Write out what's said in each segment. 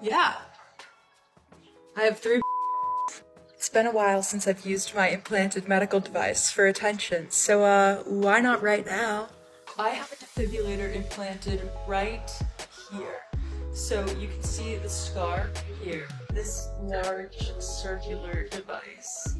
Yeah. I have 3. It's been a while since I've used my implanted medical device for attention, so why not right now? I have a defibrillator implanted right here. So you can see the scar here. This large circular device.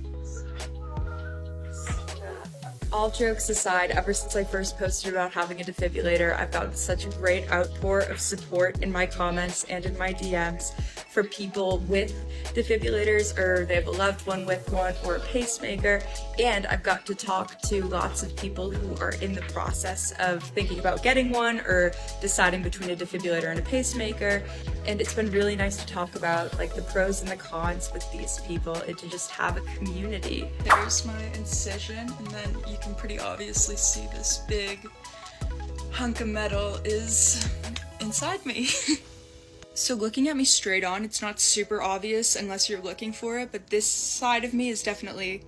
All jokes aside, ever since I first posted about having a defibrillator, I've gotten such a great outpour of support in my comments and in my DMs for people with defibrillators, or they have a loved one with one, or a pacemaker, and I've got to talk to lots of people who are in the process of thinking about getting one or deciding between a defibrillator and a pacemaker, and it's been really nice to talk about like the pros and the cons with these people and to just have a community. There's my incision, and then you can pretty obviously see this big hunk of metal is inside me. So looking at me straight on, it's not super obvious unless you're looking for it, but this side of me is definitely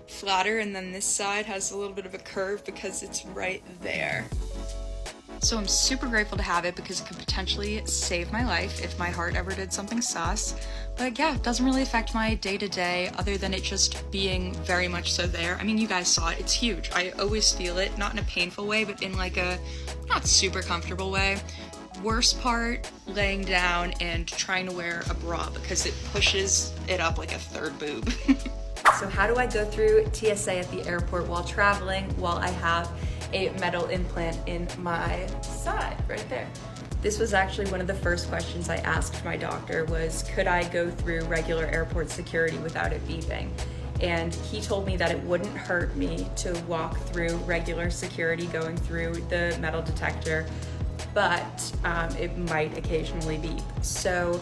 flatter, and then this side has a little bit of a curve because it's right there. So I'm super grateful to have it because it could potentially save my life if my heart ever did something sus. But yeah, it doesn't really affect my day-to-day other than it just being very much so there. I mean, you guys saw it, it's huge. I always feel it, not in a painful way, but in like a not super comfortable way. Worst part, laying down and trying to wear a bra because it pushes it up like a third boob. So how do I go through TSA at the airport while traveling while I have a metal implant in my side right there? This was actually one of the first questions I asked my doctor was, could I go through regular airport security without it beeping? And he told me that it wouldn't hurt me to walk through regular security going through the metal detector, but it might occasionally beep. So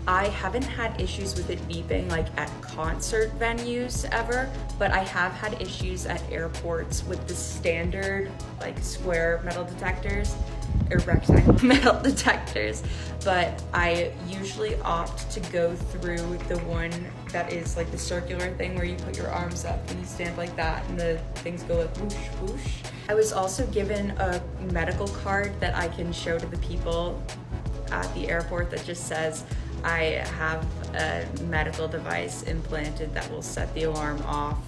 I haven't had issues with it beeping like at concert venues ever, but I have had issues at airports with the standard like square metal detectors or rectangle metal detectors, but I usually opt to go through the one that is like the circular thing where you put your arms up and you stand like that and the things go like whoosh whoosh. I was also given a medical card that I can show to the people at the airport that just says I have a medical device implanted that will set the alarm off,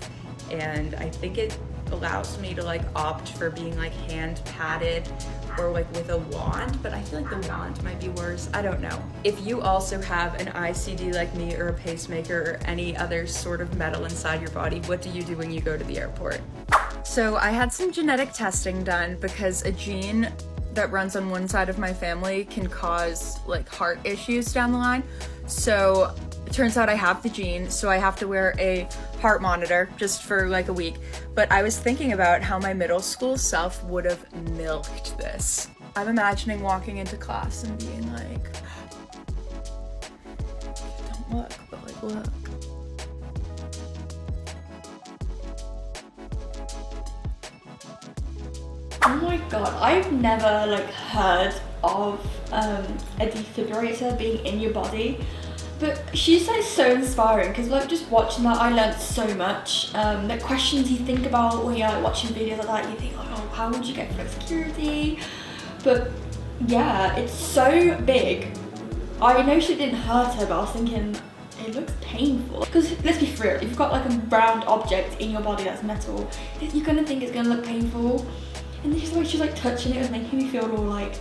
and I think it allows me to like opt for being like hand padded or like with a wand, but I feel like the wand might be worse. I don't know. If you also have an ICD like me or a pacemaker or any other sort of metal inside your body, what do you do when you go to the airport? So I had some genetic testing done because a gene that runs on one side of my family can cause like heart issues down the line. So it turns out I have the gene, so I have to wear a heart monitor just for like a week. But I was thinking about how my middle school self would have milked this. I'm imagining walking into class and being like, don't look, but like look. Oh my god, I've never like heard of a defibrillator being in your body, but she's like so inspiring because like just watching that I learned so much. The questions you think about when you're like watching videos like that, you think like, oh, how would you get through security? But yeah, it's so big. I know she didn't hurt her, but I was thinking it looks painful. Because let's be real, if you've got like a round object in your body that's metal, you're gonna think it's gonna look painful. And just the way she's like touching it was making me feel all like,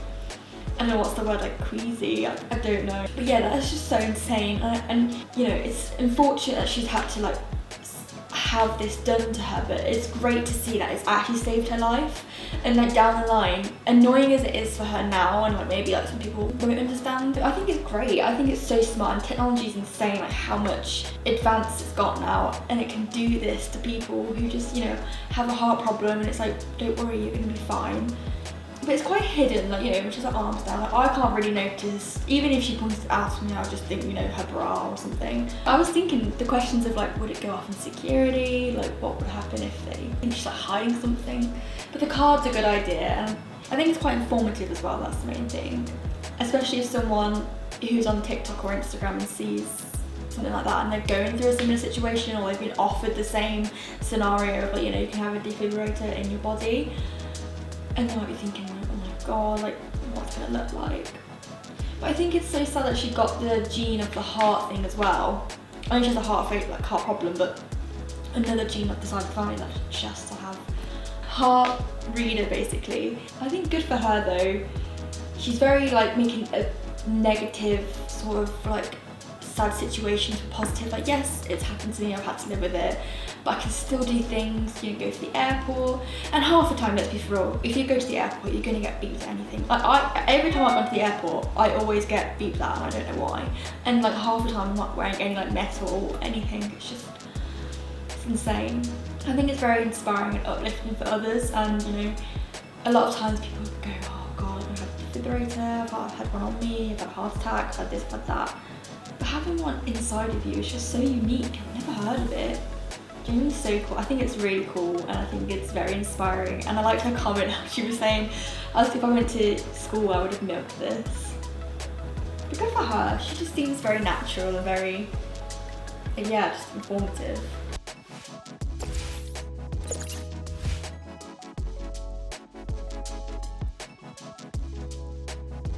I don't know what's the word, like queasy, I don't know. But yeah, that's just so insane. And you know, it's unfortunate that she's had to like have this done to her, but it's great to see that it's actually saved her life. And like down the line, annoying as it is for her now, and like maybe like some people won't understand, I think it's great. I think it's so smart, and technology is insane, like how much advanced it's got now, and it can do this to people who just, you know, have a heart problem, and it's like, don't worry, you're gonna be fine. But it's quite hidden, like, you know, which is like arms down. Like, I can't really notice. Even if she pointed it out to me, I would just think, you know, her bra or something. I was thinking the questions of like, would it go off in security? Like, what would happen if they think she's like hiding something? But the card's a good idea, and I think it's quite informative as well. That's the main thing. Especially if someone who's on TikTok or Instagram and sees something like that, and they're going through a similar situation, or they've been offered the same scenario of like, you know, you can have a defibrillator in your body. And they might be thinking like, oh my god, like what's it gonna look like? But I think it's so sad that she got the gene of the heart thing as well. I know she has a heart problem, but another gene of the side of the family that she has to have heart reader basically. I think good for her though. She's very like making a negative sort of like sad situation to positive, like yes, it's happened to me, I've had to live with it, but I can still do things, you know, go to the airport, and half the time, let's be for real, if you go to the airport, you're gonna get beeped at anything. Like every time I've gone to the airport, I always get beeped at, and I don't know why, and like half the time I'm not wearing any like metal or anything, it's insane. I think it's very inspiring and uplifting for others, and you know, a lot of times people go, oh god, I've had a defibrillator, I've had one on me, I've had a heart attack, I've had this, I've had that. But having one inside of you is just so unique. I've never heard of it. Genuinely so cool. I think it's really cool, and I think it's very inspiring. And I liked her comment. She was saying, as if I went to school, I would have milked this. But good for her. She just seems very natural and very, yeah, just informative.